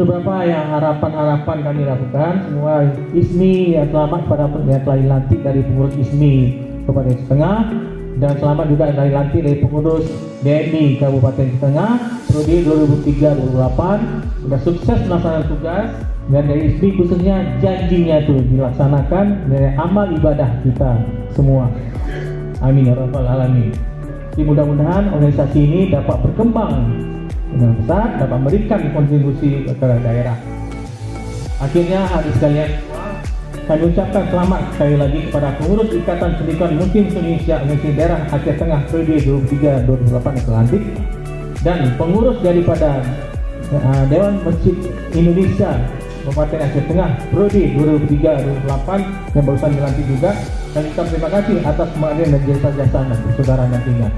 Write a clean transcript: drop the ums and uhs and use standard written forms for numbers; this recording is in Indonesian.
beberapa yang harapan-harapan kami lakukan. Semua ISMI yang selamat kepada yang telah dilantik dari pengurus ISMI Kabupaten Setengah, dan selamat juga yang telah dilantik dari pengurus DMI Kabupaten Setengah periode 2003-2008. Sudah sukses melaksanakan tugas, dan dari ISMI khususnya janjinya itu dilaksanakan dari amal ibadah kita semua. Amin ya rabbal alamin. Jadi mudah-mudahan organisasi ini dapat berkembang dengan besar, dapat memberikan kontribusi kepada daerah. Akhirnya hari sekalian, kami ucapkan selamat sekali lagi kepada pengurus Ikatan Sindikat Muslim Indonesia Organisasi Daerah Aceh Tengah periode 2003-2008 yang dilantik, dan pengurus daripada Dewan Masjid Indonesia Kabupaten Aceh Tengah periode 2003-2008 yang barusan dilantik juga. Dan kita terima kasih atas pengabdian dan jasa-jasa dan persaudaraan nantinya.